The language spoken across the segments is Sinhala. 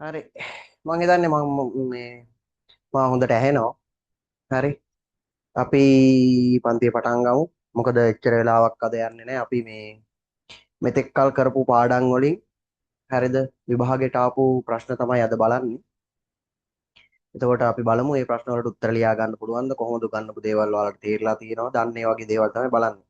හරි මං හිතන්නේ මේ මම හොඳට ඇහෙනවා. හරි අපි පන්තිය පටන් ගමු. මොකද එච්චර වෙලාවක් අද යන්නේ නැහැ. අපි මේ මෙතෙක් කල් කරපු පාඩම් වලින් හරිද විභාගයට ආපු ප්‍රශ්න තමයි අද බලන්නේ. එතකොට අපි බලමු මේ ප්‍රශ්න වලට උත්තර ලියා ගන්න පුළුවන්ද කොහොමද ගන්නපු දේවල් වලට තේරලා තියෙනවද අන්න ඒ වගේ දේවල් තමයි බලන්නේ.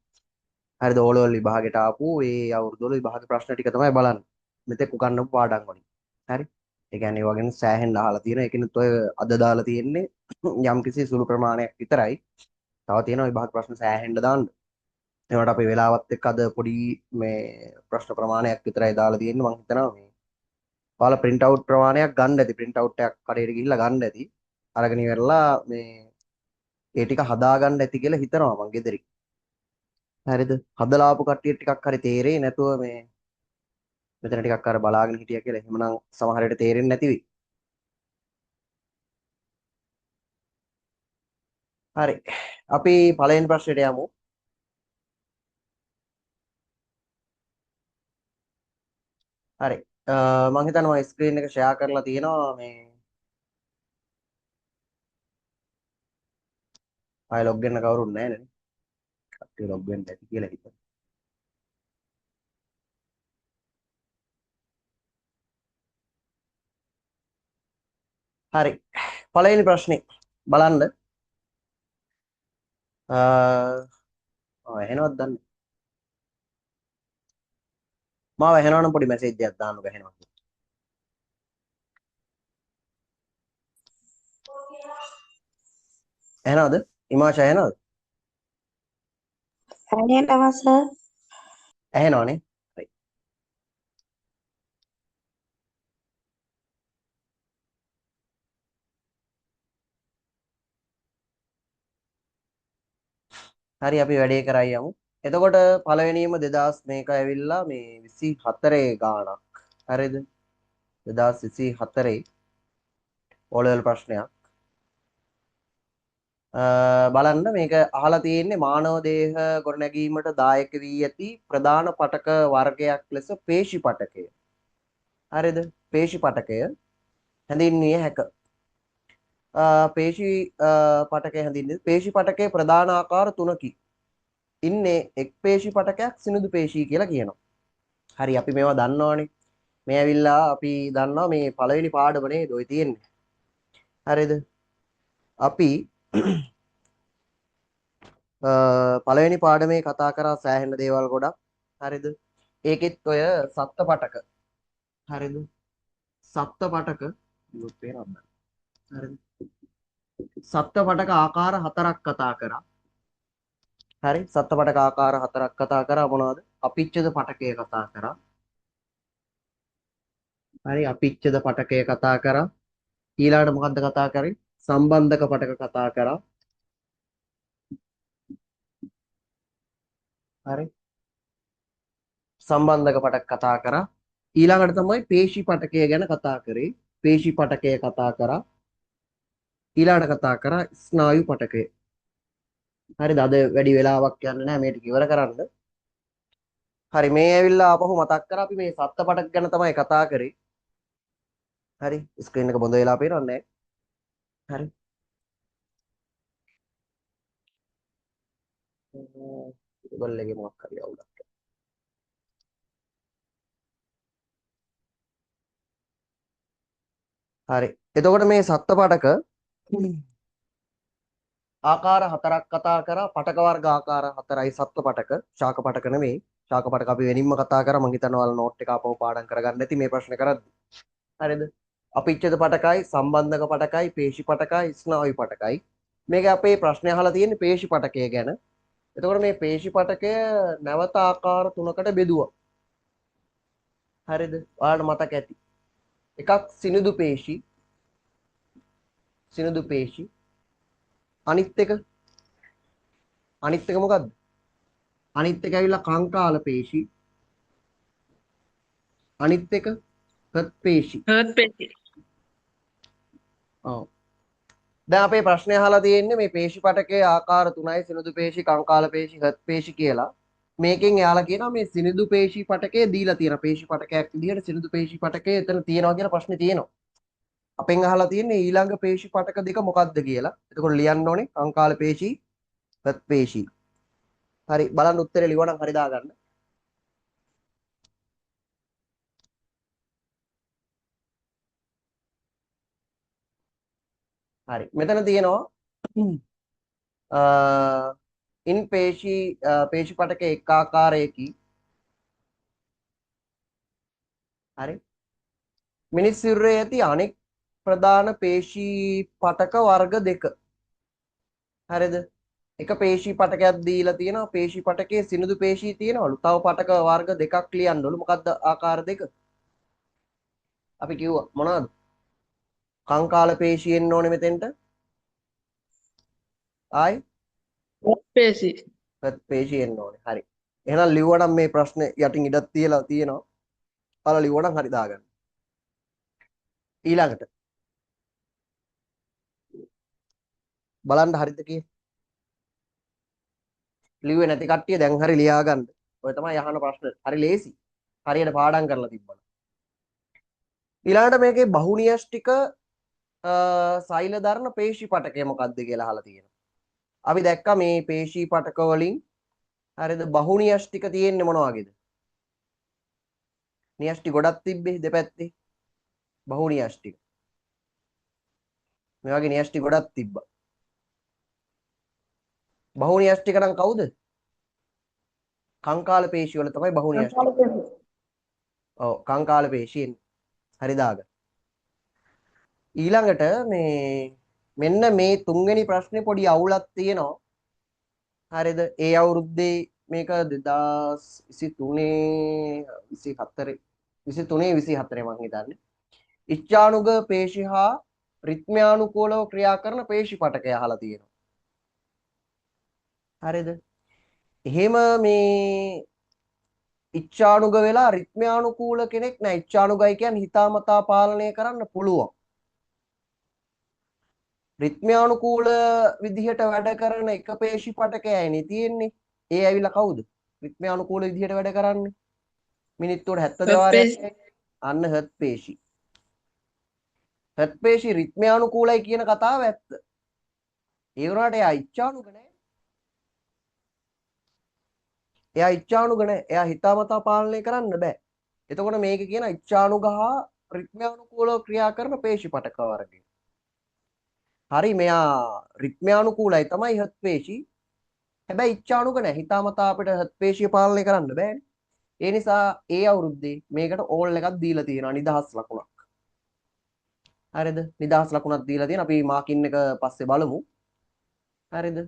හරිද ඕලෙවල් විභාගයට ආපු ඒ අවුරුදු වල විභාග ප්‍රශ්න ටික තමයි බලන්නේ. මෙතෙක් උගන්වපු පාඩම් වලින්. හරි ඒ කියන්නේ ඒ වගේ සෑහෙන්න අහලා තියෙනවා. ඒකිනුත් ඔය අද දාලා තියෙන්නේ යම් කිසි සුළු ප්‍රමාණයක් විතරයි. තව තියෙනවා විභාග ප්‍රශ්න සෑහෙන්න දාන්න. ඒවට අපි වෙලාවත් එක්ක අද පොඩි මේ ප්‍රශ්න ප්‍රමාණයක් විතරයි දාලා තියෙන්නේ. මම හිතනවා මේ ඔයාලා print out ප්‍රමාණයක් ගන්න ඇති. print out එකක් කඩේට ගිහිල්ලා ගන්න ඇති. අරගෙන ඉවරලා මේ ඒ ටික හදා ගන්න ඇති කියලා හිතනවා මං ගෙදරින්. හරිද? හදලා ආපු කට්ටිය ටිකක් හරි තේරෙයි නැතුව මේ මෙතන ටිකක් අර බලාගෙන හිටියා කියලා එහෙමනම් සමහර විට තේරෙන්නේ නැති වෙයි. හරි. අපි පළවෙනි ප්‍රශ්නෙට යමු. හරි. මම හිතනවා ස්ක්‍රීන් එක ෂෙයා කරලා තියෙනවා මේ ආයෙ ලොග් වෙන්න කවුරුත් නැහැ නේ. කට්ටිය ලොග් වෙන්න ඇති කියලා හිතනවා. හරි. පළවෙනි ප්‍රශ්නේ බලන්න. ඇහෙනවද දන්නේ? මාව ඇහෙනවනම් පොඩි මැසේජ් එකක් දාන්නකෝ ඇහෙනවද? ඇහෙනවද? ඉමාෂා ඇහෙනවද? ඇහෙනවා සර්. ඇහෙනවනේ. හරි. හරි අපි වැඩේ කරා යමු. එතකොට පළවෙනිම 2000 මේක ඇවිල්ලා මේ 24 ගාණක්. හරිද? 2024 ඕලෙවල් ප්‍රශ්නයක්. බලන්න මේක අහලා තියෙන්නේ මානව දේහ ගොඩනැගීමට දායක වී ඇති ප්‍රධාන පටක වර්ගයක් ලෙස පේශි පටකය. හරිද? පේශි පටකය හැඳින්විය හැක. පේශි පටකය හැඳින්වෙන්නේ පේශි පටකයේ ප්‍රධාන ආකාර තුනකි. ඉන්නේ එක් පේශි පටකයක් සිනිඳු පේශී කියලා කියනවා. හරි අපි මේවා දන්නවනේ. මේ ඇවිල්ලා අපි දන්නවා මේ පළවෙනි පාඩම නේද ඔය තියෙන්නේ. හරිද? අපි පළවෙනි පාඩමේ කතා කරා සෑහෙන දේවල් ගොඩක්. හරිද? ඒකෙත් ඔය සත්ත්ව පටක. හරිද? සත්ත්ව පටක ඉවත් වෙනවද? හරිද? සත්ත්ව පටක ආකාර හතරක් කතා කරා. හරි? සත්ත්ව පටක ආකාර හතරක් කතා කරා මොනවද? අපිච්චද පටකය කතා කරා. හරි අපිච්චද පටකය කතා කරා. ඊළඟට මොකද්ද කතා කරේ? සම්බන්ධක පටක කතා කරා. හරි? සම්බන්ධක පටක කතා කරා. ඊළඟට තමයි පේශි පටකය ගැන කතා කරේ. පේශි පටකය කතා කරා. ඊළඟට කතා කරා ස්නායු පටකය. හරිද? අද වැඩි වෙලාවක් යන්නේ නැහැ මේ ටික ඉවර කරන්න. හරි මේ ඇවිල්ලා ආපහු මතක් කරා අපි මේ සත්ත්ව පටක ගැන තමයි කතා කරේ. හරි ස්ක්‍රීන් එක බොඳ වෙලා පේනවන්නේ නැහැ. හරි. ගොල්ල එකේ මොකක් හරි අවුලක්. හරි. එතකොට මේ සත්ත්ව පටක ආකාර හතරක් කතා කරා පටක වර්ග ආකාර හතරයි සත්ත්ව පටක ශාක පටක නෙමෙයි ශාක පටක අපි වෙනින්ම කතා කරා මං හිතනවා ඔයාලා නෝට් එක ආපහු පාඩම් කරගන්න ඇති මේ ප්‍රශ්න කරද්දි හරිද අපිච්ඡද පටකයි සම්බන්ධක පටකයි පේශි පටකයි ස්නායු පටකයි මේක අපේ ප්‍රශ්නේ අහලා තියෙන්නේ පේශි පටකය ගැන එතකොට මේ පේශි පටකය නැවත ආකාර තුනකට බෙදුවා හරිද ඔයාලට මතක ඇති එකක් සිනිඳු පේශි අනිත් එක මොකද්ද අනිත් එක ඇවිල්ලා කංකාල පේශි අනිත් එක හත් පේශි හර්ට් පෙටි. ඔව් දැන් අපේ ප්‍රශ්නේ අහලා තියෙන්නේ මේ පේශි පටකයේ ආකාර තුනයි සිනිඳු පේශි කංකාල පේශි හත් පේශි කියලා මේකෙන් එයාලා කියනවා මේ සිනිඳු පේශි පටකයේ දීලා තියෙන පේශි පටකයක් විදිහට සිනිඳු පේශි පටකයේ එතන තියෙනවා කියන ප්‍රශ්නේ තියෙනවා අපෙන් අහලා තියෙන්නේ ඊළඟ පේශි පටක දෙක මොකක්ද කියලා. එතකොට ලියන්න ඕනේ කංකාල පේශි, හත් පේශි. හරි බලන්න උත්තරේ ලියවනම් හරි දාගන්න. හරි. මෙතන තියෙනවා ඉන් පේශි පටක එක් ආකාරයකි. හරි. මිනිස් සිරුරේ ඇති අනෙක් ප්‍රධාන පේශී පටක වර්ග දෙක. හරිද? එක පේශී පටකයක් දීලා තියෙනවා. පේශී පටකයේ සිනිඳු පේශී තියෙනවලු. තව පටක වර්ග දෙකක් ලියන්නවලු. මොකක්ද ආකාර දෙක? අපි කිව්වා මොනවද? කංකාල පේශී එන්න ඕනේ මෙතෙන්ට. ආයි පේශි. පේශී එන්න ඕනේ. හරි. එහෙනම් ලිව්වනම් මේ ප්‍රශ්නේ යටින් ඉඩක් තියලා තියෙනවා. ඔයාලා ලිව්වනම් හරි දාගන්න. ඊළඟට බලන්න හරිද කියේ. ලිව්වේ නැති කට්ටිය දැන් හරි ලියා ගන්න. ඔය තමයි අහන ප්‍රශ්න. හරි ලේසි. හරියට පාඩම් කරලා තිබ්බා. ඊළඟට මේකේ බහුනියෂ්ටික සෛල දරන පේශී පටකය මොකක්ද කියලා අහලා තියෙනවා. අපි දැක්කා මේ පේශී පටක වලින් හරිද බහුනියෂ්ටික තියෙන්නේ මොන වගේද? නියෂ්ටි ගොඩක් තිබ්බේ දෙපැත්තේ. බහුනියෂ්ටික. මේ වගේ නියෂ්ටි ගොඩක් තිබ්බා. බහුනියෂ්ටික නම් කවුද? කංකාල පේශි වල තමයි බහුනියෂ්ටික. ඔව් කංකාල පේශීන්. හරි දාගන්න. ඊළඟට මේ මෙන්න මේ තුන්වෙනි ප්‍රශ්නේ පොඩි අවුලක් තියෙනවා. හරිද? ඒ අවුරුද්දේ මේක 2023 24 23 24 මං හිතන්නේ. ඉච්ඡානුග පේශි හා රිත්ම්‍යානුකූලව ක්‍රියා කරන පේශි පටකය අහලා තියෙනවා. හරිද? එහෙම මේ ඉච්ඡානුග වෙලා රිත්ම්‍යානුකූල කෙනෙක් නෑ. ඉච්ඡානුගයි කියන්නේ හිතාමතා පාලනය කරන්න පුළුවන්. රිත්ම්‍යානුකූල විදිහට වැඩ කරන එක පේශි පටකයයිනේ තියෙන්නේ. ඒ ඇවිල්ලා කවුද? රිත්ම්‍යානුකූල විදිහට වැඩ කරන්නේ. මිනිත්තුවට 72 වාරයක්. අන්න හත් පේශි. හත් පේශි රිත්ම්‍යානුකූලයි කියන කතාව ඇත්ත. ඒ වුණාට එයා ඉච්ඡානුග නෑ. එයා ඉච්ඡානුග නෑ. එයා හිතාමතා පාලනය කරන්න බෑ. එතකොට මේක කියන ඉච්ඡානුග හා රිත්ම්‍යානුකූලව ක්‍රියා කරන පේශි පටක වර්ගය. හරි මෙයා රිත්ම්‍යානුකූලයි තමයි හත් පේශි. හැබැයි ඉච්ඡානුග නෑ. හිතාමතා අපිට හත් පේශිය පාලනය කරන්න බෑනේ. ඒ නිසා ඒ අවුරුද්දේ මේකට ඕල් එකක් දීලා තියෙනවා නිදහස් ලකුණක්. හරිද? නිදහස් ලකුණක් දීලා තියෙන අපි මාකින් එක පස්සේ බලමු. හරිද?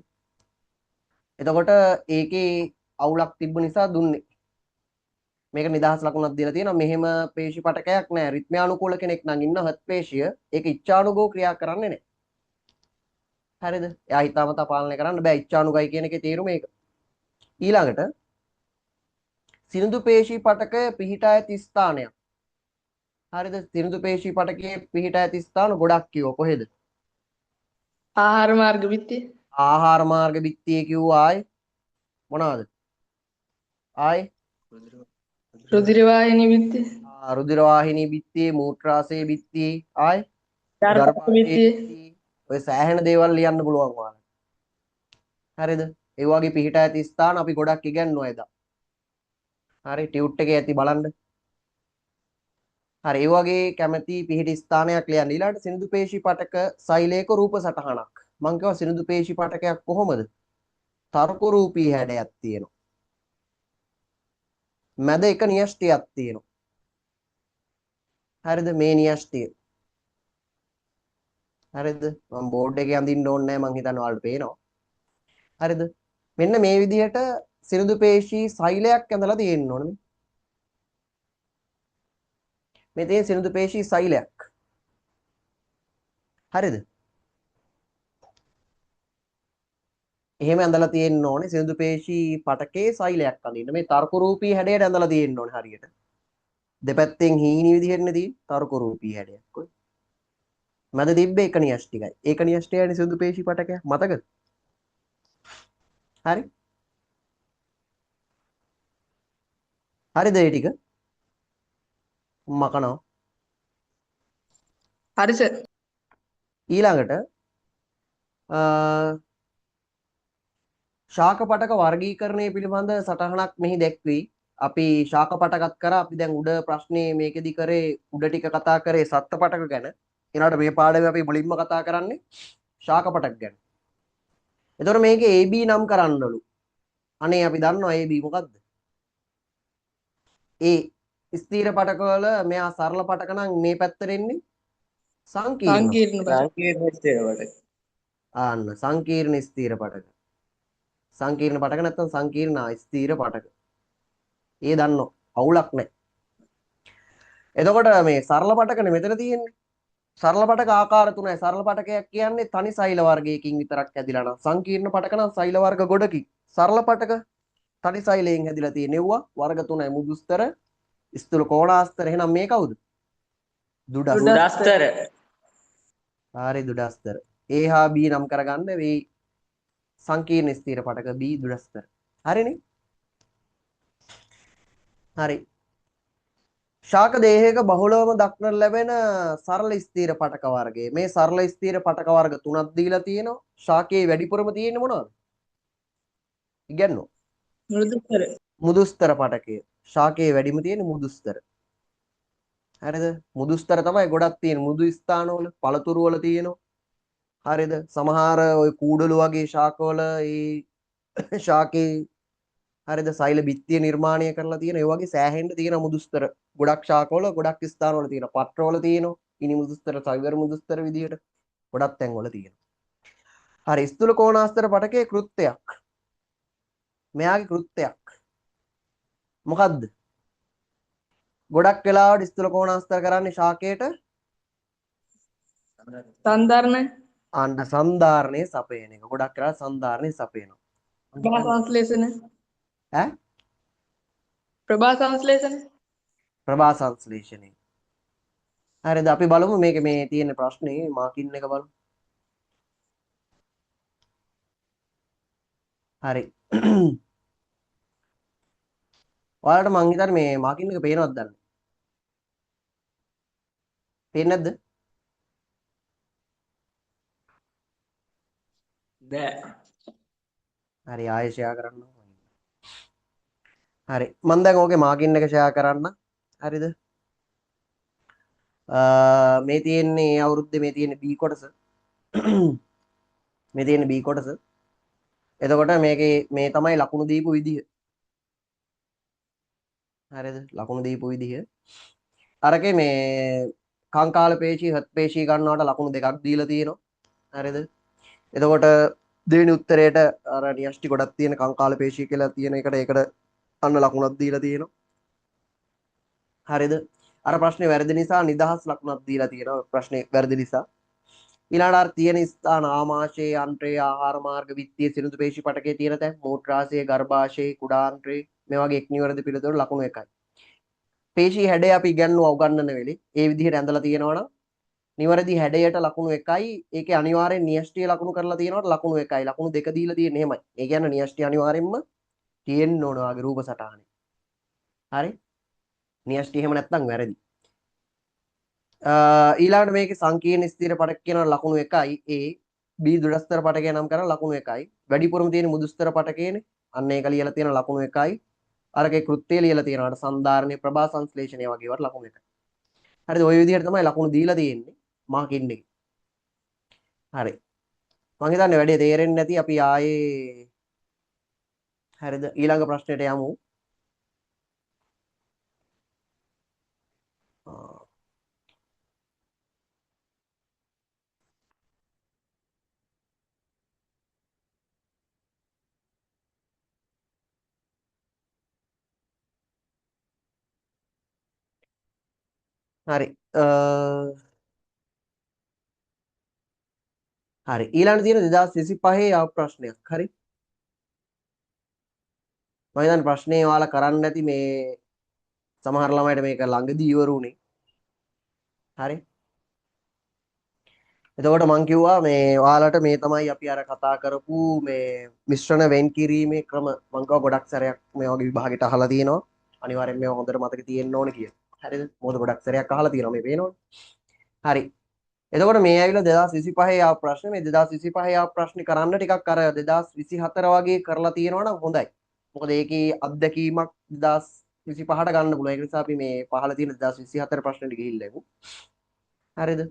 එතකොට ඒකේ අවුලක් තිබ්බ නිසා දුන්නේ. මේක නිදහස් ලකුණක් දීලා තියෙනවා. මෙහෙම පේශි පටකයක් නෑ. රිත්ම්‍යානුකූල කෙනෙක් නම් ඉන්න හත් පේශිය ඒක ඉච්ඡානුගෝ ක්‍රියා කරන්නේ නෑ. හරිද? එයා හිතාමතා පාලනය කරන්න බෑ. ඉච්ඡානුගයි කියන එකේ තේරුම ඒක. ඊළඟට සිනිඳු පේශී පටකය පිහිටා ඇති ස්ථානයක්. හරිද? සිනිඳු පේශී පටකයේ පිහිටා ඇති ස්ථාන ගොඩක් කිව්වා. කොහෙද? ආහාර මාර්ග බිත්තිය. ආහාර මාර්ග බිත්තියේ කිව්වා ආයි මොනවද? ආයි රුධිර වාහිනී බිත්තිය. රුධිර වාහිනී බිත්තියේ මූත්‍රාශය බිත්තියේ ආයි ගර්භාෂය ගර්භාෂය බිත්තිය. බිත්තියේ ඔය සෑහෙන දේවල් ලියන්න පුළුවන් ඔයාලට. හරිද? ඒ වගේ පිහිටා ඇති ස්ථාන අපි ගොඩක් ඉගෙනුවා එදා. හරි ටියුට් එකේ ඇති බලන්න. හරි ඒ වගේ කැමැති පිහිටි ස්ථානයක් ලියන්න. ඊළඟට සිනිඳු පේශී පටක සෛලයක රූප සටහනක්. මං කියවා සිනිඳු පේශී පටකයක් කොහොමද? තර්ක රූපී හැඩයක් තියෙනවා. මැද එක න්‍යෂ්ටියක් තියෙනවා. හරිද? මේ න්‍යෂ්ටිය. හරිද? මම බෝඩ් එකේ අඳින්න ඕනේ නැහැ මං හිතන්නේ ඔයාලට පේනවා. හරිද? මෙන්න මේ විදිහට සිනිඳු පේශී සෛලයක් ඇඳලා තියෙන්න ඕනේ. මේ තියෙන සිනිඳු පේශී සෛලයක්. හරිද? එහෙම ඇඳලා තියෙන්න ඕනේ සිනිඳු පේශී පටකේ සෛලයක් අඳින්න. මේ තර්ක රූපී හැඩයට ඇඳලා තියෙන්න ඕනේ හරියට. දෙපැත්තෙන් හීනි විදිහටනේ තියෙන්නේ තර්ක රූපී හැඩයක්. ඔය මැද තිබ්බේ එක න්‍යෂ්ටිකයි. ඒක න්‍යෂ්ටියනේ සිනිඳු පේශී පටකය. මතකද? හරි. හරිද ඒ ටික? මකනවා. හරි සර්. ඊළඟට ශාක පටක වර්ගීකරණය පිළිබඳ සටහනක් මෙහි දැක්වී අපි ශාක පටකත් කරා. අපි දැන් උඩ ප්‍රශ්නේ මේකෙදි කරේ උඩ ටික කතා කරේ සත්ත්ව පටක ගැන. ඊළඟට මේ පාඩමේ අපි මුලින්ම කතා කරන්නේ ශාක පටක ගැන. එතකොට මේකේ AB නම් කරන්නලු. අනේ අපි දන්නවා AB මොකද්ද? A ස්ථීර පටකවල මෙයා සරල පටක නම් මේ පැත්තට එන්නේ සංකීර්ණ. සංකීර්ණ පටක. සංකීර්ණ ස්ථිර පටක. ආන්න සංකීර්ණ ස්ථීර පටක. සංකීර්ණ පටක නැත්නම් සංකීර්ණ ස්ථීර පටක. ඒ දන්නෝ අවුලක් නැහැ. එතකොට මේ සරල පටකනේ මෙතන තියෙන්නේ. සරල පටක ආකාර තුනයි. සරල පටකයක් කියන්නේ තනි සෛල වර්ගයකින් විතරක් හැදිලා නම් සංකීර්ණ පටක නම් සෛල වර්ග ගොඩකින්. සරල පටක තනි සෛලයෙන් හැදිලා තියෙනවා වර්ග තුනයි මුදුස්තර ස්ථූල කෝණාස්තර. එහෙනම් මේ කවුද? දුඩස්තර. දුඩස්තර. හරි දුඩස්තර. A හා B නම් කරගන්න මේ සංකීර්ණ ස්ථීර පටක B දුඩස්තර. හරිනේ? හරි. ශාක දේහයක බහුලවම දක්නට ලැබෙන සරල ස්ථීර පටක වර්ගය. මේ සරල ස්ථීර පටක වර්ග තුනක් දීලා තියෙනවා. ශාකයේ වැඩිපුරම තියෙන්නේ මොනවද? ඉගන්නෝ. මෘදුස්තර. මුදුස්තර පටකය. ශාකයේ වැඩිම තියෙන්නේ මුදුස්තර. හරිද? මුදුස්තර තමයි ගොඩක් තියෙන මුදු ස්ථානවල පළතුරු වල තියෙනවා. හරිද? සමහර ওই කූඩලු වගේ ශාකවල ඒ ශාකේ හරිද සෛල බිත්තිය නිර්මාණය කරලා තියෙන ඒ වගේ සෑහෙන්න තියෙන මුදුස්තර ගොඩක් ශාකවල ගොඩක් ස්ථානවල තියෙන පත්‍රවල තියෙනවා. ඉනි මුදුස්තර සවිවර මුදුස්තර විදියට ගොඩක් තැන්වල තියෙනවා. හරි ස්ථූල කෝණාස්තර පටකයේ කෘත්‍යයක්. මෙයාගේ කෘත්‍යයක් මොකද්ද? ගොඩක් වෙලාවට ස්ථූල කෝණාස්තර කරන්නේ ශාකයට සංධාරණ. අන්න සන්ධාරණයේ සපයන එක. ගොඩක් වෙලාවට සන්ධාරණයේ සපයනවා. ප්‍රභා සංශ්ලේෂණ. ඈ ප්‍රභා සංශ්ලේෂණ. ප්‍රභා සංශ්ලේෂණය. හරිද? අපි බලමු මේක මේ තියෙන ප්‍රශ්නේ මාකින් එක බලමු. හරි. ඔයාලට මං හිතන්නේ මේ මාකින් එක පේනවද දන්නේ? පේන්නේ නැද්ද? බෑ. හරි ආයෙ ෂෙයා කරන්න. හරි. මම දැන් ඕකේ මාකින් එක ෂෙයා කරන්න. හරිද? මේ තියෙන්නේ අවුරුද්දේ මේ තියෙන්නේ B කොටස. මේ තියෙන්නේ B කොටස. එතකොට මේකේ මේ තමයි ලකුණු දීපු විදිහ. හරිද? ලකුණු දීපු විදිහ. අරකේ මේ කංකාල පේශී හත් පේශී ගන්නවට ලකුණු දෙකක් දීලා තියෙනවා. හරිද? එතකොට දෙවෙනි උත්තරේට අර න්‍යෂ්ටි ගොඩක් තියෙන කංකාල පේශී කියලා තියෙන එකට ඒකට අන්න ලකුණක් දීලා තියෙනවා. හරිද? අර ප්‍රශ්නේ වැරදි නිසා නිදහස් ලකුණක් දීලා තියෙනවා. ප්‍රශ්නේ වැරදි නිසා. ඊළඟට අර තියෙන ස්ථාන ආමාශය, අන්ත්‍රය, ආහාර මාර්ග, විත්තිය, සිරුඳු පේශී පටකයේ තියෙන තැන්, මූත්‍රාශය, ගර්භාශය, කුඩාන්ත්‍රය මේ වගේ එක් නිවැරදි පිළිතුරු ලකුණු 1යි. පේශී හැඩය අපි ඉගෙනුවා උගන්නන වෙලේ ඒ විදිහට ඇඳලා තියෙනවා නම් නිවැරදි හැඩයට ලකුණු 1යි. ඒකේ අනිවාර්යෙන් න්‍යෂ්ටිය ලකුණු කරලා තියෙනවට ලකුණු 1යි. ලකුණු දෙක දීලා තියෙන්නේ එහෙමයි. ඒ කියන්නේ න්‍යෂ්ටි අනිවාර්යෙන්ම තියෙන්න ඕන වගේ රූප සටහනේ. හරි? න්‍යෂ්ටි එහෙම නැත්නම් වැරදි. ඊළඟට මේකේ සංකීර්ණ ස්ථිර පටක කියන ලකුණු 1යි. ඒ B දුරස්තර පටකය නම් කරන ලකුණු 1යි. වැඩිපුරම තියෙන මුදුස්තර පටකයනේ. අන්න ඒක ලියලා තියෙන ලකුණු 1යි. අරකේ කෘත්‍යය ලියලා තියෙනවාට සන්ධාරණේ ප්‍රභා සංශ්ලේෂණය වගේ වට ලකුණු 1යි. හරිද? ওই විදිහට තමයි ලකුණු දීලා තියෙන්නේ මාකින් එකේ. හරි. මම හිතන්නේ වැඩේ තේරෙන්නේ නැති අපි ආයේ හරිද? ඊළඟ ප්‍රශ්නෙට යමු. හරි. හරි. ඊළඟ තියෙන 2025 ආව ප්‍රශ්නයක්. හරි. මම හිතන්නේ ප්‍රශ්නේ ඔයාලා කරන්න නැති මේ සමහර ළමයිට මේක ළඟදී ඉවරුනේ. හරි. එතකොට මම කිව්වා මේ ඔයාලට මේ තමයි අපි අර කතා කරපු මේ මිශ්‍රණ වෙන් කිරීමේ ක්‍රම මම කිව්වා ගොඩක් සැරයක් මේ වගේ විභාගෙට අහලා තියෙනවා. අනිවාර්යෙන් මේව හොඳට මතක තියෙන්න ඕනේ කියලා. හරිද? මොකද ගොඩක් සැරයක් අහලා තියෙනවා මේ පේනවනේ. හරි. එතකොට මේ ඇවිල්ලා 2025 ආව ප්‍රශ්නේ මේ 2025 ආව ප්‍රශ්නේ කරන්න ටිකක් අර 2024 වගේ කරලා තියෙනවා නම් හොඳයි. මොකද ඒකේ අත්දැකීමක් 2025ට ගන්න පුළුවන්. ඒක නිසා අපි මේ පහළ තියෙන 2024 ප්‍රශ්නෙට ගිහිල්ලා එමු. හරිද?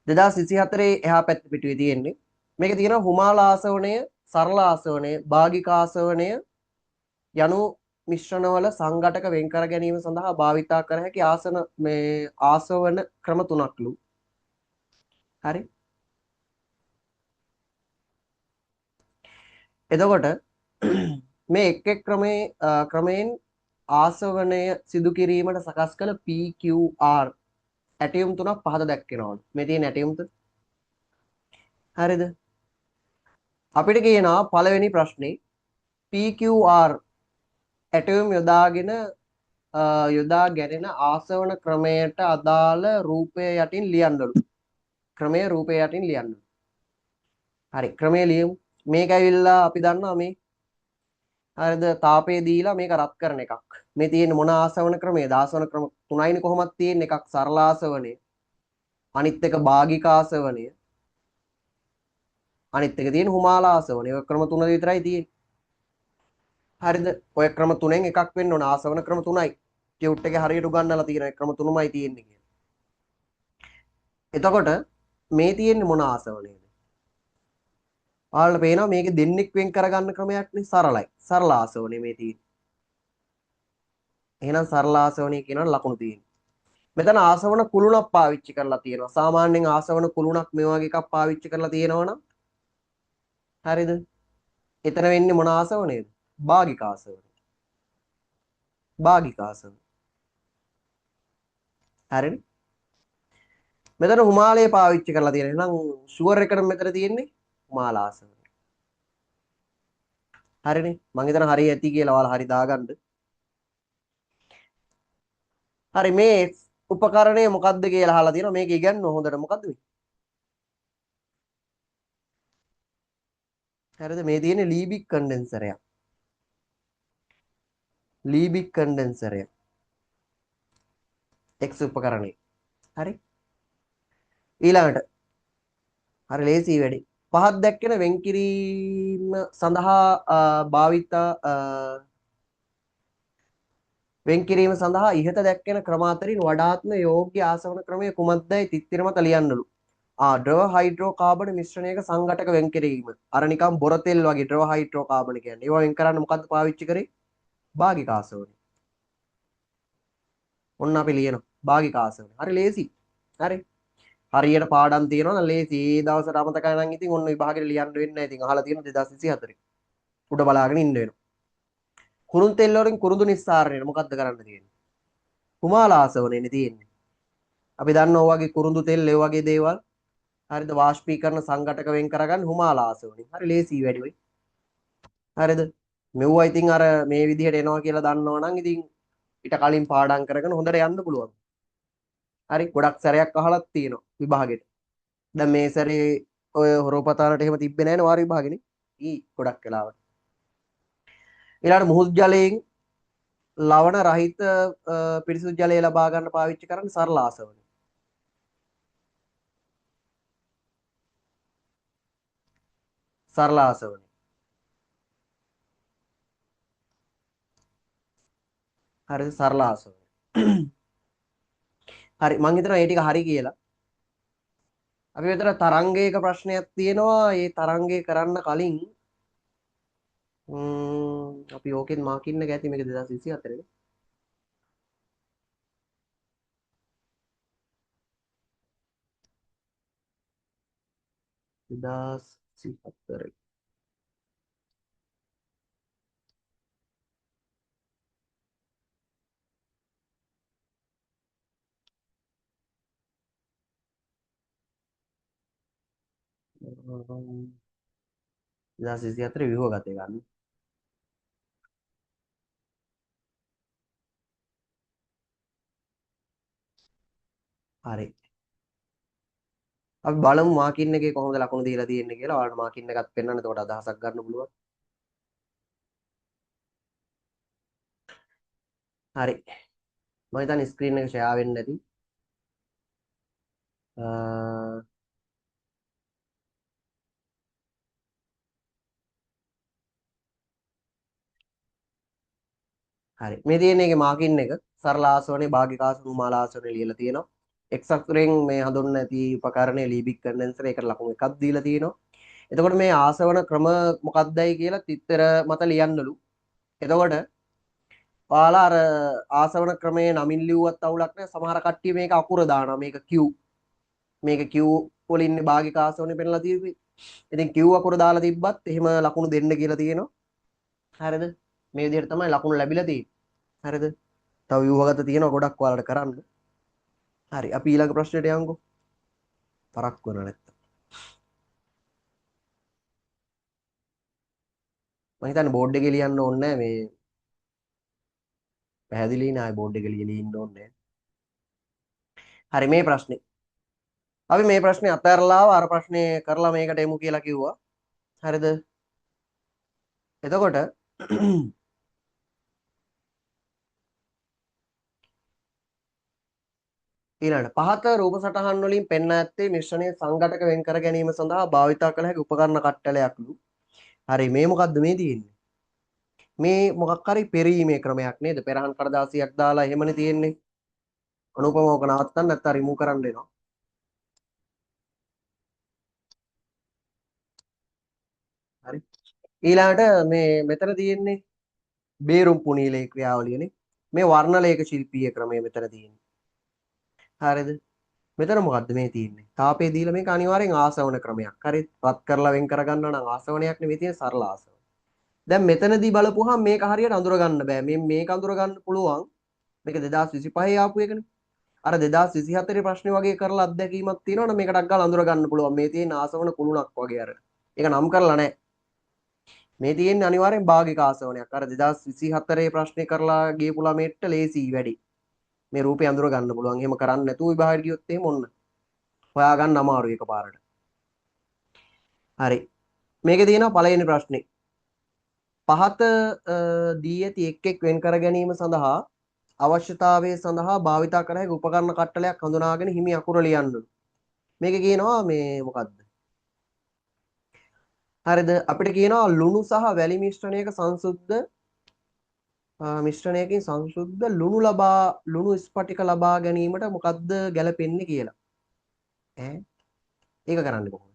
2024 එහා පැත්ත පිටුවේ තියෙන්නේ. මේකේ තියෙනවා හුමාල ආසවණය, සරල ආසවණය, භාගික ආසවණය යනු මිශ්‍රණවල සංඝටක වෙන් කර ගැනීම සඳහා භාවිතා කර හැකි ආසවන ක්‍රම තුනක්ලු. හරි. එතකොට මේ එක් ක්‍රමයෙන් ආසවනය සිදු කිරීමට සකස් කළ PQR ඇටියුම් තුනක් පහත දැක්වෙනවලු. මේ තියෙන ඇටියුම් තුන. හරිද? අපිට කියනවා පළවෙනි ප්‍රශ්නේ PQR ඇටියුම් යොදා ගැනෙන ආසවන ක්‍රමයට අදාළ රූපය යටින් ලියන්නලු. ක්‍රමය රූපය යටින් ලියන්නලු. හරි ක්‍රමය ලියමු. මේක ඇවිල්ලා අපි දන්නවා මේ හරිද තාපය දීලා මේක රත් කරන එකක්. මේ තියෙන්නේ මොන ආසවන ක්‍රමයේද? ආසවන ක්‍රම තුනයිනේ කොහොමද තියෙන්නේ? එකක් සරල ආසවනය, අනිත් එක භාගික ආසවනය, අනිත් එක තියෙන හුමාල ආසවනය. ඔය ක්‍රම තුන විතරයි තියෙන්නේ. හරිද? ඔය ක්‍රම තුනෙන් එකක් වෙන්න ඕන. ආසවන ක්‍රම තුනයි. ටියුට් එකේ හරියට උගන්වලා තියෙන ක්‍රම තුනමයි තියෙන්නේ කියලා. එතකොට මේ තියෙන්නේ මොන ආසවනයේද? ඔයාලට පේනවා මේකේ දෙන්නෙක් වෙන් කරගන්න ක්‍රමයක් නේ සරලයි. සරල ආසවනය මේ තියෙන්නේ. එහෙනම් සරල ආසවනය කියනවනේ ලකුණු තියෙන්නේ. මෙතන ආසවන කුළුණක් පාවිච්චි කරලා තියෙනවා. සාමාන්‍යයෙන් ආසවන කුළුණක් මේ වගේ එකක් පාවිච්චි කරලා තියෙනවනම් හරිද? එතන වෙන්නේ මොන ආසවනේද? භාගික ආසවන. භාගික ආසවන. හරිද? මෙතන හුමාලය පාවිච්චි කරලා තියෙනවා. එහෙනම් ෂුවර් එකට මෙතන තියෙන්නේ හුමාල ආසවන. හරිනේ. මං හිතන හරිය ඇති කියලා ඔයාලා හරි දාගන්න. හරි මේ උපකරණය මොකක්ද කියලා අහලා තියෙනවා. මේක ඉගන්නුව හොඳට මොකද්ද මේ? හරිද? මේ තියෙන්නේ ලීබික් කන්ඩෙන්සරයක්. ලීබික් කන්ඩෙන්සරයක්. X උපකරණය. හරි? ඊළඟට හරි ලේසි වැඩි. පහත් දැක්කෙන වෙන්කිරීම සඳහා වෙන්කිරීම සඳහා ඉහත දැක්කෙන ක්‍රම අතරින් වඩාත්ම යෝග්‍ය ආසවන ක්‍රමය කුමක්දයි තිත්තිර මත ලියන්නලු. ද්‍රව හයිඩ්‍රෝ කාබන මිශ්‍රණයක සංඝටක වෙන් කිරීම. අර නිකන් බොර තෙල් වගේ ද්‍රව හයිඩ්‍රෝ කාබන කියන්නේ. ඒවා වෙන් කරන්න මොකද්ද පාවිච්චි කරේ? භාගික ආසවන. ඔන්න අපි ලියනවා භාගික ආසවන. හරි ලේසි. හරි. හරියට පාඩම් තියෙනවා නම් ලේසි. ඒ දවසට අමතකයි නම් ඉතින් ඔන්න විභාගෙට ලියන්න වෙන්නේ නැහැ. ඉතින් අහලා තියෙන 2024. උඩ බලාගෙන ඉන්න වෙනවා. කුරුන් තෙල් වලින් කුරුඳු නිස්සාරණය මොකද්ද කරන්න තියෙන්නේ? කුමාල ආසවනේනේ තියෙන්නේ. අපි දන්න ඔය වගේ කුරුඳු තෙල් ඒ වගේ දේවල් හරිද වාෂ්පීකරණ සංඝටක වෙන් කරගන්න හුමාල ආසවනේ. හරි ලේසි වැඩි වෙයි. හරිද? මෙව්වා ඉතින් අර මේ විදිහට එනවා කියලා දන්නවනම් ඉතින් ඊට කලින් පාඩම් කරගෙන හොඳට යන්න පුළුවන්. හරි ගොඩක් සැරයක් අහලත් තියෙනවා විභාගෙට. දැන් මේ සැරේ ඔය හොරපතාලට එහෙම තිබ්බේ නැහැ නේ වාර විභාගෙනේ. ගොඩක් වෙලාවට. ඊළඟට මුහුදු ජලයෙන් ලවණ රහිත පිරිසිදු ජලය ලබා ගන්න පාවිච්චි කරන්න සරල ආසවන. සරල ආසවන. හරිද සරල ආසවන. හරි මං හිතනවා ඒ ටික හරි කියලා. අපි මෙතන තරංගයක ප්‍රශ්නයක් තියෙනවා. ඒ තරංගය කරන්න කලින් අපි ඕකෙන් මාකින්න ගැති මේක 2024 නේ. 2024. දස් විසි හතර විහෝගත ගන්න. හරි. අපි බලමු මාකින් එකේ කොහොමද ලකුණු දීලා තියෙන්නේ කියලා. ඔයාලට මාකින් එකත් පෙන්වන්න. එතකොට අදහසක් ගන්න පුළුවන්. හරි. මම හිතන්නේ ස්ක්‍රීන් එක ෂෙයා වෙන්නේ නැති. හරි. මේ තියෙන එකේ මාකින් එක සරල ආසවනේ භාගික ආසවන මාලා ආසවනේ ලියලා තියෙනවා. x අක්ෂරයෙන් මේ හඳුන්වන්න ඇති උපකරණයේ ලීබික් කන්ඩෙන්සර් ඒකට ලකුණු එකක් දීලා තියෙනවා. එතකොට මේ ආසවන ක්‍රම මොකක්දයි කියලා තිත්තර මත ලියන්නලු. එතකොට ඔයාලා අර ආසවන ක්‍රමයේ නමින් ලිව්වත් අවුලක් නැහැ. සමහර කට්ටිය මේක අකුර දානවා. මේක q. මේක q වලින් ඉන්නේ භාගික ආසවනේ පෙන්නලා තියෙන්නේ. ඉතින් q අකුර දාලා තිබ්බත් එහෙම ලකුණු දෙන්න කියලා තියෙනවා. හරිද? මේ විදිහට තමයි ලකුණු ලැබිලා තියෙන්නේ. හරිද? තව ව්‍යුහගත තියෙනවා ගොඩක් ඔයාලට කරන්න. හරි. අපි ඊළඟ ප්‍රශ්නෙට යමුකෝ. පරක් වෙන නැත්තම්. මම හිතන්නේ බෝඩ් එකේ ලියන්න ඕනේ නැහැ මේ පැහැදිලි නෑ බෝඩ් එකේ ලියලා ඉන්න ඕනේ නැහැ. හරි මේ ප්‍රශ්නේ. අපි මේ ප්‍රශ්නේ අතහැරලා අර ප්‍රශ්නේ කරලා මේකට එමු කියලා කිව්වා. හරිද? එතකොට ඊළඟට පහත රූප සටහන් වලින් පෙන්වා ඇත්තේ මිශ්‍රණයේ සංඝටක වෙන් කර ගැනීම සඳහා භාවිතා කළ හැකි උපකරණ කට්ටලයක්ලු. හරි මේ මොකද්ද මේ තියෙන්නේ? මේ මොකක් හරි පෙරීමේ ක්‍රමයක් නේද? පෙරහන් කඩදාසියක් දාලා එහෙමනේ තියෙන්නේ. අනුපම ඕක නවත්තන්න නැත්නම් රිමූව් කරන්න වෙනවා. හරි. ඊළඟට මේ මෙතන තියෙන්නේ බේරුම් පුනීලේ ක්‍රියාවලියනේ. මේ වර්ණලේඛ ශිල්පීය ක්‍රමය මෙතන තියෙන්නේ. හරිද? මෙතන මොකද්ද මේ තියෙන්නේ? තාපේ දීලා මේක අනිවාර්යෙන් ආසවන ක්‍රමයක්. හරි. රත් කරලා වෙන් කරගන්නවා නම් ආසවනයක් නෙවෙයි තියෙන සරල ආසවන. දැන් මෙතනදී බලපුවහම මේක හරියට අඳුර ගන්න බෑ. මේක අඳුර ගන්න පුළුවන්. මේක 2025 ආපු එකනේ. අර 2024 ප්‍රශ්නේ වගේ කරලා අත්දැකීමක් තියෙනවනේ මේකටක් ගාලා අඳුර ගන්න පුළුවන්. මේ තියෙන ආසවන කුළුණක් වගේ අර. ඒක නම් කරලා නැහැ. මේ තියෙන්නේ අනිවාර්යෙන් භාගික ආසවනයක්. අර 2024 ප්‍රශ්නේ කරලා ගියපු ළමෙට්ට ලේසි වැඩි. මේ රූපේ අඳුර ගන්න පුළුවන්. එහෙම කරන්නේ නැතුව විභාගයට ගියොත් එහෙම ඔන්න. හොයා ගන්න අමාරුයි එකපාරට. හරි. මේකේ තියෙනවා පළවෙනි ප්‍රශ්නේ. පහත දී ඇති එක් එක් වෙන් කර ගැනීම සඳහා අවශ්‍යතාවය සඳහා භාවිතා කර හැකි උපකරණ කට්ටලයක් හඳුනාගෙන හිමි අකුර ලියන්න. මේක කියනවා මේ මොකද්ද? හරිද? අපිට කියනවා ලුණු සහ වැලි මිශ්‍රණයක සංසුද්ධ මිශ්‍රණයකින් සංසුද්ධ ලුණු ස්පටික ලබා ගැනීමට මොකද්ද ගැලපෙන්නේ කියලා. ඈ ඒක කරන්නේ කොහොමද?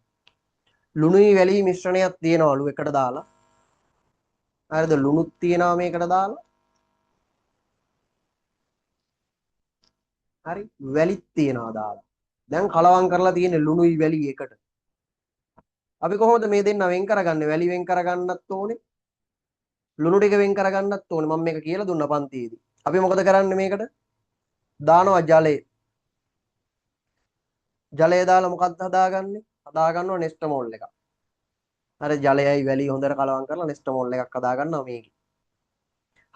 ලුණුයි වැලි මිශ්‍රණයක් තියනවලු එකට දාලා. හරිද? ලුණුත් තියනවා මේකට දාලා. හරි? වැලිත් තියනවා දාලා. දැන් කලවම් කරලා තියෙන්නේ ලුණුයි වැලි එකට. අපි කොහොමද මේ දෙන්න වෙන් කරගන්නේ? වැලි වෙන් කරගන්නත් ඕනේ. ලුණු ටික වෙන් කරගන්නත් ඕනේ. මම මේක කියලා දුන්නා පන්තියේදී. අපි මොකද කරන්නේ මේකට? දානවා ජලය. ජලය දාලා මොකක්ද හදාගන්නේ? හදාගන්නවා නෙස්ටමෝල් එකක්. හරි ජලයයි වැලි හොඳට කලවම් කරලා නෙස්ටමෝල් එකක් හදාගන්නවා මේකේ.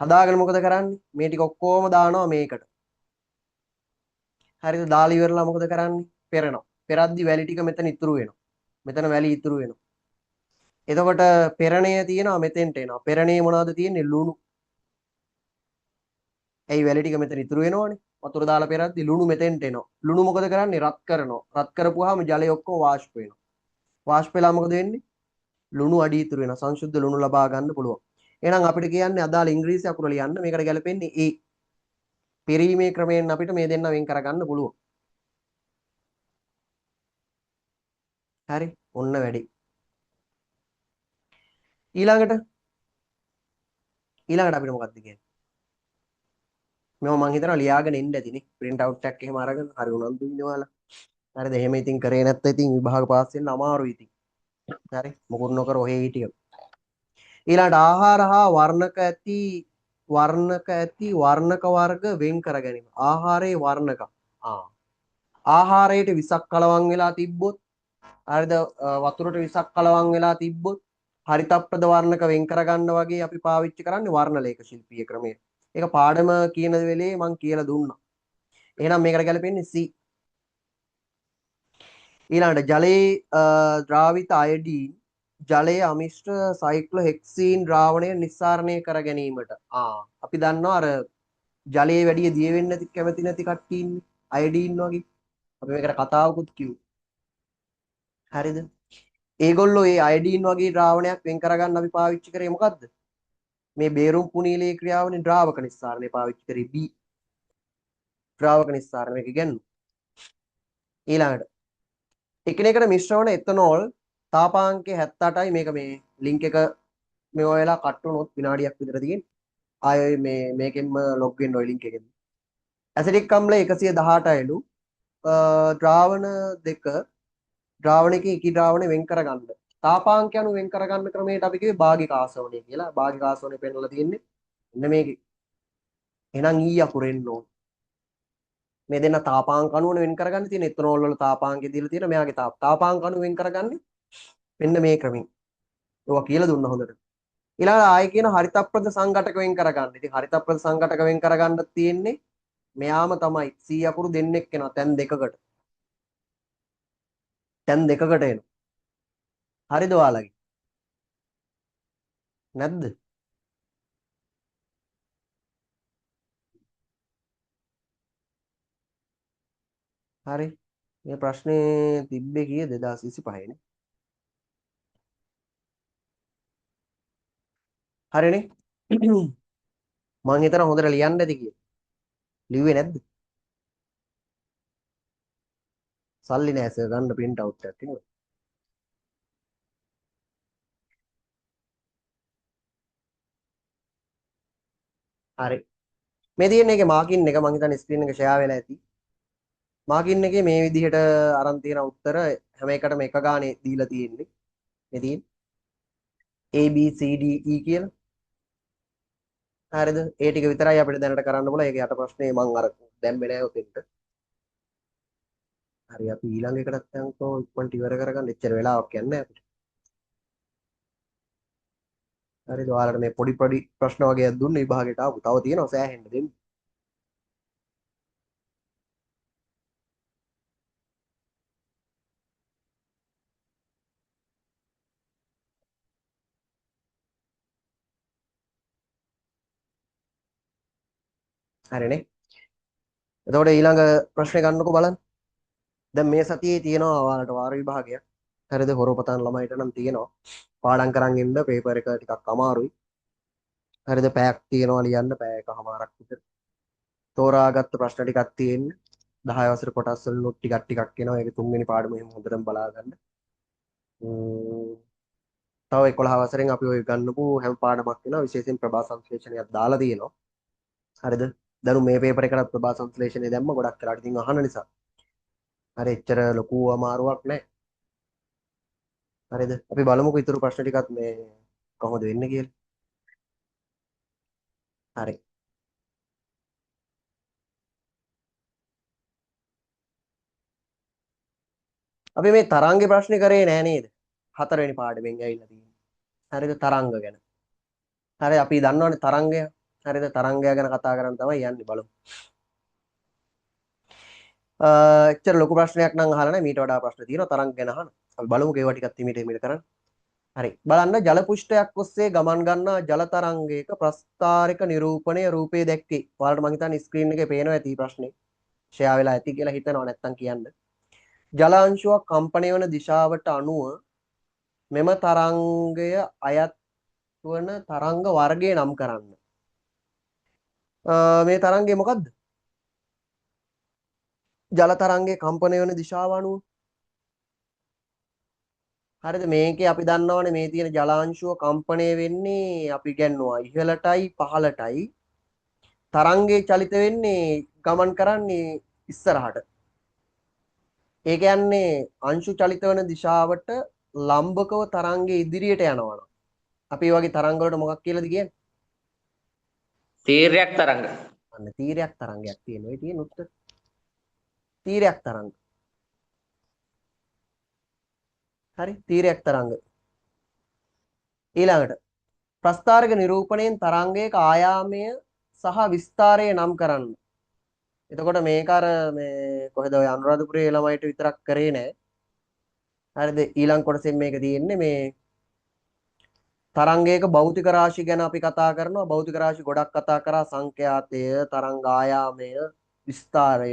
හදාගෙන මොකද කරන්නේ? මේ ටික ඔක්කොම දානවා මේකට. හරිද? දාලා ඉවරලා මොකද කරන්නේ? පෙරනවා. පෙරද්දි වැලි ටික මෙතන ඉතුරු වෙනවා. මෙතන වැලි ඉතුරු වෙනවා. එතකොට පෙරණය තියෙනවා මෙතෙන්ට එනවා. පෙරණේ මොනවද තියෙන්නේ? ලුණු. ඇයි වැලි ටික මෙතන ඉතුරු වෙනවනේ. වතුර දාලා පෙරද්දි ලුණු මෙතෙන්ට එනවා. ලුණු මොකද කරන්නේ? රත් කරනවා. රත් කරපුවාම ජලය ඔක්කොම වාෂ්ප වෙනවා. වාෂ්ප වෙලා මොකද වෙන්නේ? ලුණු අඩි ඉතුරු වෙනවා. සංශුද්ධ ලුණු ලබා ගන්න පුළුවන්. එහෙනම් අපිට කියන්නේ අදාළ ඉංග්‍රීසි අකුර ලියන්න. මේකට ගැලපෙන්නේ A. පෙරීමේ ක්‍රමයෙන් අපිට මේ දෙන්න වෙන් කරගන්න පුළුවන්. හරි. ඔන්න වැඩි. ඊළඟට අපිට මොකක්ද කියන්නේ? මේව මං හිතනවා ලියාගෙන ඉන්න ඇතිනේ. print out එකක් එහෙම අරගෙන හරි උනන්දු ඉන්නවාලා. හරිද? එහෙම ඉතින් කරේ නැත්නම් ඉතින් විභාග පාස් වෙන්න අමාරුයි ඉතින්. හරි. මොකුත් නොකර ඔහේ හිටියොත්. ඊළඟට ආහාර හා වර්ණක ඇති වර්ණක වර්ග වෙන් කර ගැනීම. ආහාරයේ වර්ණක. ආහාරයට විසක් කලවම් වෙලා තිබ්බොත් හරිද වතුරට විසක් කලවම් වෙලා තිබ්බොත් හරිතප්‍රද වර්ණක වෙන් කරගන්න වගේ අපි පාවිච්චි කරන්නේ වර්ණලේඛ ශිල්පීය ක්‍රමය. ඒක පාඩම කියන වෙලේ මම කියලා දුන්නා. එහෙනම් මේකට ගැලපෙන්නේ C. ඊළඟට ජලයේ ද්‍රාවිත අයඩීන් ජලයේ අමිශ්‍ර සයික්ලොහෙක්සීන් ද්‍රාවණය නිස්සාරණය කර ගැනීමට අපි දන්නවා අර ජලයේ වැඩි දිය වෙන්නේ නැති කැමති නැති කට්ටිය ඉන්නේ අයඩීන් වගේ. අපි මේකට කතාවකුත් කිව්වා. හරිද? ඒගොල්ලෝ ඒ අයඩීන් වගේ ද්‍රාවණයක් වෙන් කරගන්න අපි පාවිච්චි කරේ මොකද්ද? මේ බේරුම් පුනීලී ක්‍රියාවනේ ද්‍රාවක නිස්සාරණය පාවිච්චි කරේ B ද්‍රාවක නිස්සාරණ මේක ඉගෙනුවා. ඊළඟට එකිනෙකට මිශ්‍ර වන එතනෝල් තාපාංකය 78යි මේක මේ ලින්ක් එක මේවා වෙලා කට් වුණොත් විනාඩියක් විතර තියෙන්නේ. ආයෙ මේකෙන්ම ලොග් වෙන්න ওই ලින්ක් එකෙන්. ඇසිටික් අම්ල 118යිලු ද්‍රාවණ දෙක ද්‍රාවණයකින් ඉකි ද්‍රාවණය වෙන් කරගන්න. තාපාංක අණු වෙන් කරගන්න ක්‍රමයට අපි කිව්වේ භාගික ආසවණය කියලා. භාගික ආසවණය පෙන්නලා තියෙන්නේ. මෙන්න මේකේ. එහෙනම් ඊ අකුරෙන්න ඕන. මේ දෙන්න තාපාංක අණුවන වෙන් කරගන්න තියෙන එතනෝල් වල තාපාංකය දීලා තියෙන මෙයාගේ තාපාංක අණු වෙන් කරගන්නේ මෙන්න මේ ක්‍රමෙන්. ඒවා කියලා දුන්න හොඳට. ඊළඟට ආයෙ කියන හරිතප්‍රද සංඝටක වෙන් කරගන්න. ඉතින් හරිතප්‍රද සංඝටක වෙන් කරගන්න තියෙන්නේ මෙයාම තමයි C අකුරු දෙන්නෙක් වෙනවා තැන් දෙකකට. තැන් දෙකකට එනවා. හරිද ඔයාලගේ? නැද්ද? හරි. මේ ප්‍රශ්නේ තිබ්බේ කීය 2025 නේ. හරිනේ. මං හිතන හොඳට ලියන්න ඇති කියලා. ලිව්වේ නැද්ද? සල්ලි නෑ සර් ගන්න print out එකක් නේ. හරි. මේ තියෙන එකේ මාකින් එක මං හිතන්නේ ස්ක්‍රීන් එක ෂෙයා වෙලා ඇති. මාකින් එකේ මේ විදිහට අරන් තියෙන උත්තර හැම එකටම එක ගානේ දීලා තියෙන්නේ. මේ තියෙන A B C D E කියලා. හරිද? ඒ ටික විතරයි අපිට දැනට කරන්න පුළුවන්. ඒක යට ප්‍රශ්නේ මං අර දැම්මේ නෑ උතෙන්ට. හරි අපි ඊළඟ එකටත් යන්කෝ ඉක්මනට ඉවර කරගන්න. එච්චර වෙලාවක් යන්නේ නෑ අපිට. හරිද? ඔයාලට මේ පොඩි පොඩි ප්‍රශ්න වගේක් දුන්නේ විභාගයට ආපු. තව තියෙනවා සෑහෙන්න දෙන්න. හරිනේ. එතකොට ඊළඟ ප්‍රශ්නේ ගන්නකො බලන්න. දැන් මේ සතියේ තියෙනවා ඔයාලට වාර විභාගයක්. හරිද? හොරපතන් ළමයිට නම් තියෙනවා. පාඩම් කරන් ඉන්න පේපර් එක ටිකක් අමාරුයි. හරිද? පැයක් තියෙනවා ලියන්න පැය එකමාරක් විතර. තෝරාගත්ත ප්‍රශ්න ටිකක් තියෙන්නේ. 10 වසර කොටස් වලින් ටිකක් එනවා. ඒක තුන්වෙනි පාඩම එහෙම හොඳටම බලා ගන්න. තව 11 වසරෙන් අපි ඔය ගන්නපු හැම පාඩමක් වෙනවා. විශේෂයෙන් ප්‍රභා සංශ්ලේෂණයක් දාලා තියෙනවා. හරිද? දැන් මේ පේපර් එකකට ප්‍රභා සංශ්ලේෂණය දැම්ම ගොඩක් වෙලාට ඉතින් අහන නිසා. හරි එච්චර ලොකු අමාරුවක් නැහැ. හරිද? අපි බලමුකෝ ඊටු ප්‍රශ්න ටිකත් මේ කොහොමද වෙන්නේ කියලා. හරි. අපි මේ තරංගේ ප්‍රශ්නේ කරේ නෑ නේද? හතරවෙනි පාඩමෙන් ඇවිල්ලා තියෙන්නේ. හරිද? තරංග ගැන. හරි අපි දන්නවනේ තරංගය. හරිද? තරංගය ගැන කතා කරන් තමයි යන්නේ බලමු. එච්චර ලොකු ප්‍රශ්නයක් නම් අහලා නැහැ. මීට වඩා ප්‍රශ්න තියෙනවා තරංග ගැන අහන්න. අපි බලමුකෝ ඒවා ටිකක් තිමිට කරන්න. හරි. බලන්න ජල පෘෂ්ඨයක් ඔස්සේ ගමන් ගන්නා ජල තරංගයක ප්‍රස්ථාරික නිරූපණය රූපේ දැක්කේ. ඔයාලට මං හිතන්නේ ස්ක්‍රීන් එකේ පේනවා ඇති ප්‍රශ්නේ. ෂෙයා වෙලා ඇති කියලා හිතනවා නැත්තම් කියන්න. ජල අංශුවක් කම්පණය වන දිශාවට අනුව මෙම තරංගය අයත් වන තරංග වර්ගය නම් කරන්න. මේ තරංගය මොකද්ද? ජල තරංගයේ කම්පණය වන දිශාව අනුව. හරිද? මේකේ අපි දන්නවනේ මේ තියෙන ජලාංශුව කම්පණය වෙන්නේ අපි ගන්නවා ඉහළටයි පහළටයි. තරංගයේ චලිත වෙන්නේ ගමන් කරන්නේ ඉස්සරහට. ඒ කියන්නේ අංශු චලිත වෙන දිශාවට ලම්බකව තරංගයේ ඉදිරියට යනවා. අපි මේ වගේ තරංග වලට මොකක් කියලාද කියන්නේ? තීරයක් තරංග. අන්න තීරයක් තරංගයක් තියෙනවා. ඒ තියෙන උත්තර. තීරයක් තරංග. හරි තීරයක් තරංග. ඊළඟට ප්‍රස්ථාරක නිරූපණයෙන් තරංගයක ආයාමය සහ විස්තරය නම් කරන්න. එතකොට මේක අර මේ කොහෙද ඔය අනුරාධපුරයේ ළමයිට විතරක් කරේ නෑ. හරිද? ඊළඟ කොටසෙන් මේක තියෙන්නේ මේ තරංගයක භෞතික රාශි ගැන අපි කතා කරනවා. භෞතික රාශි ගොඩක් කතා කරා සංඛ්‍යාතය, තරංග ආයාමය, විස්තරය.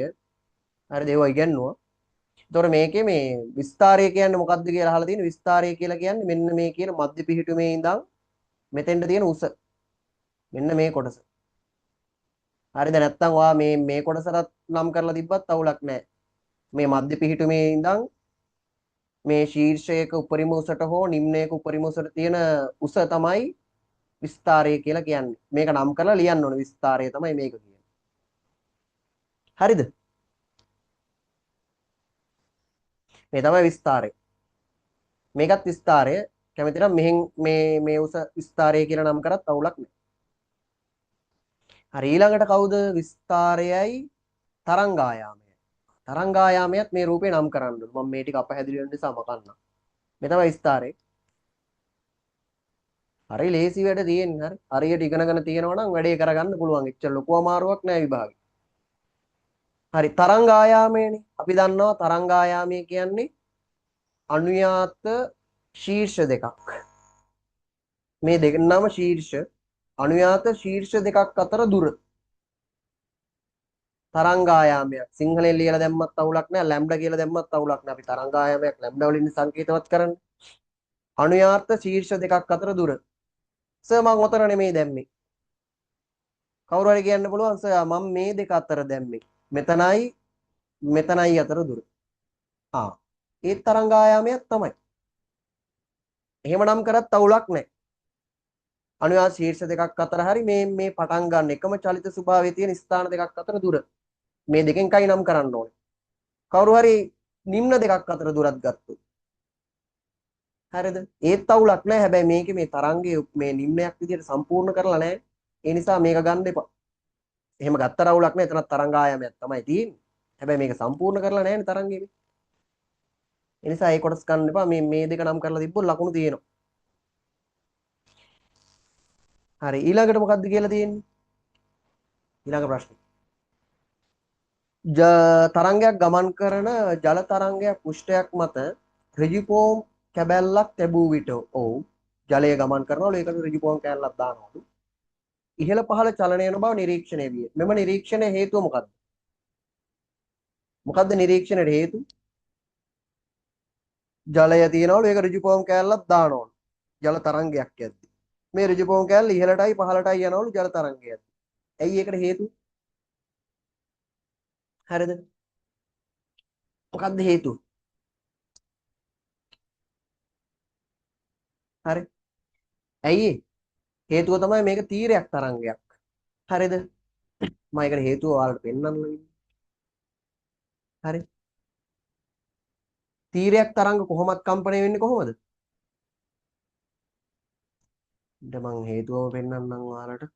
හරිද? ඒවා ඉගෙනුවා. එතකොට මේකේ මේ විස්තරය කියන්නේ මොකක්ද කියලා අහලා තියෙන විස්තරය කියලා කියන්නේ මෙන්න මේ කියන මධ්‍ය පිහිටුමේ ඉඳන් මෙතෙන්ට තියෙන උස. මෙන්න මේ කොටස. හරිද? නැත්තම් ඔයා මේ කොටසට නම් කරලා තිබ්බත් අවුලක් නැහැ. මේ මධ්‍ය පිහිටුමේ ඉඳන් මේ ශීර්ෂයක උපරිම උසට හෝ නිම්නයක උපරිම උසට තියෙන උස තමයි විස්තරය කියලා කියන්නේ. මේක නම් කරලා ලියන්න ඕනේ. විස්තරය තමයි මේක කියන්නේ. හරිද? මේ තමයි විස්තරය. මේකත් විස්තරය. කැමති නම් මෙහෙන් මේ උස විස්තරය කියලා නම් කරත් අවුලක් නැහැ. හරි ඊළඟට කවුද විස්තරයයි තරංගායාමය. තරංගායාමයත් මේ රූපේ නම් කරන්න ඕනේ. මම මේ ටික අපහැදිලි වෙන නිසා මකන්නම්. මේ තමයි විස්තරය. හරි ලේසි වැඩ තියෙන්නේ. හරි හරියට ඉගෙනගෙන තියෙනවා නම් වැඩේ කරගන්න පුළුවන්. එච්චර ලොකු අමාරුවක් නෑ විභාගෙ. හරි තරංගායාමයනේ. අපි දන්නවා තරංගායාමය කියන්නේ අනුයාත ශීර්ෂ දෙකක්. මේ දෙකනම ශීර්ෂ අනුයාත ශීර්ෂ දෙකක් අතර දුර. තරංගායාමයක් සිංහලෙන් ලියලා දැම්මත් අවුලක් නෑ ලැම්ඩා කියලා දැම්මත් අවුලක් නෑ අපි තරංගායාමයක් ලැම්ඩා වලින් සංකේතවත් කරන්නේ අනුයාත ශීර්ෂ දෙකක් අතර දුර සර් මම ඔතන නෙමෙයි දැම්මේ කවුරු හරි කියන්න පුළුවන් සර් මම මේ දෙක අතර දැම්මේ මෙතනයි අතර දුර ඒ තරංගායාමයක් තමයි එහෙම නම් කරත් අවුලක් නෑ අනුයාත ශීර්ෂ දෙකක් අතර හරි මේ පටන් ගන්න එකම චලිත ස්වභාවයේ තියෙන ස්ථාන දෙකක් අතර දුර මේ දෙකෙන් කයි නම් කරන්න ඕනේ කවුරු හරි නිම්න දෙකක් අතර දුරක් ගත්තොත් හරිද ඒත් අවුලක් නැහැ හැබැයි මේකේ මේ තරංගයේ මේ නිම්නයක් විදිහට සම්පූර්ණ කරලා නැහැ ඒ නිසා මේක ගන්න එපා එහෙම ගත්තර අවුලක් නැහැ එතන තරංගායාමයක් තමයි තියෙන්නේ හැබැයි මේක සම්පූර්ණ කරලා නැහැ නේ තරංගයේ ඒ නිසා ඒ කොටස් ගන්න එපා මේ දෙක නම් කරලා තිබ්බොත් ලකුණු තියෙනවා හරි ඊළඟට මොකද්ද කියලා තියෙන්නේ ඊළඟ ප්‍රශ්නේ තරංගයක් ගමන් කරන ජල තරංගයක් පෘෂ්ඨයක් මත ඍජුපෝම් කැබැල්ලක් ලැබූ විට ඔව් ජලය ගමන් කරනවලු ඒකට ඍජුපෝම් කැබැල්ලක් දානවලු ඉහළ පහළ චලනය යන බව නිරීක්ෂණය විය. මෙම නිරීක්ෂණය හේතුව මොකක්ද? මොකක්ද නිරීක්ෂණයට හේතු? ජලය තියනවලු ඒක ඍජුපෝම් කැබැල්ලක් දානවලු. ජල තරංගයක් යද්දි. මේ ඍජුපෝම් කැබැල්ල ඉහළටයි පහළටයි යනවලු ජල තරංගයක්. ඇයි ඒකට හේතුව? හරිද? මොකක්ද හේතුව? හරි. ඇයි හේතුව තමයි මේක තීරයක් තරංගයක්. හරිද? මම ඒකට හේතුව ඔයාලට පෙන්නන්න හරි. තීරයක් තරංග කොහොමද කම්පණය වෙන්නේ කොහොමද? ඊට මං හේතුවම පෙන්නන්නම් ඔයාලට.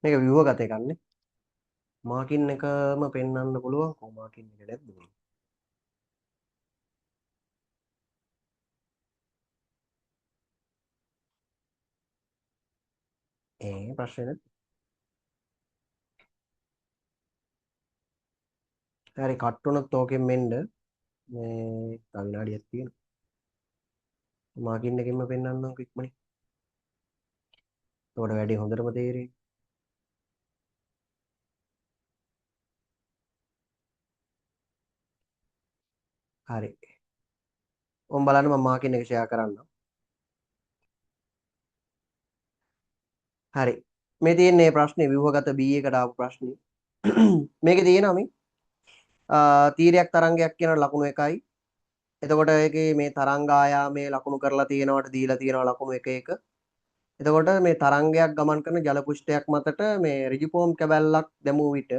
මේක ව්‍යුහගත එකක් නේ. මාකින් එකම පෙන්වන්න පුළුවන් කොහොම මාකින් එක නැද්ද? ප්‍රශ්නේ නැද්ද? හරි කට් වුණොත් ඕකෙන් මෙන්න මේ තව විනාඩියක් තියෙනවා. මාකින් එකෙන්ම පෙන්වන්නම් ඉක්මනින්. ඒකට වැඩි හොඳටම තේරෙයි. හරි. ඔම් බලන්න මම මාකින් එක ෂෙයා කරන්නම්. හරි. මේ තියෙන්නේ ප්‍රශ්නේ ව්‍යුහගත B එකට ආපු ප්‍රශ්නේ. මේකේ තියෙනවා මේ තීරයක් තරංගයක් කියන ලකුණු එකයි. එතකොට ඒකේ මේ තරංග ආයාමයේ ලකුණු කරලා තියෙනවට දීලා තියෙනවා ලකුණු එක එක. එතකොට මේ තරංගයක් ගමන් කරන ජල පෘෂ්ඨයක් මතට මේ ඍජුපෝම් කැබැල්ලක් දැමූ විට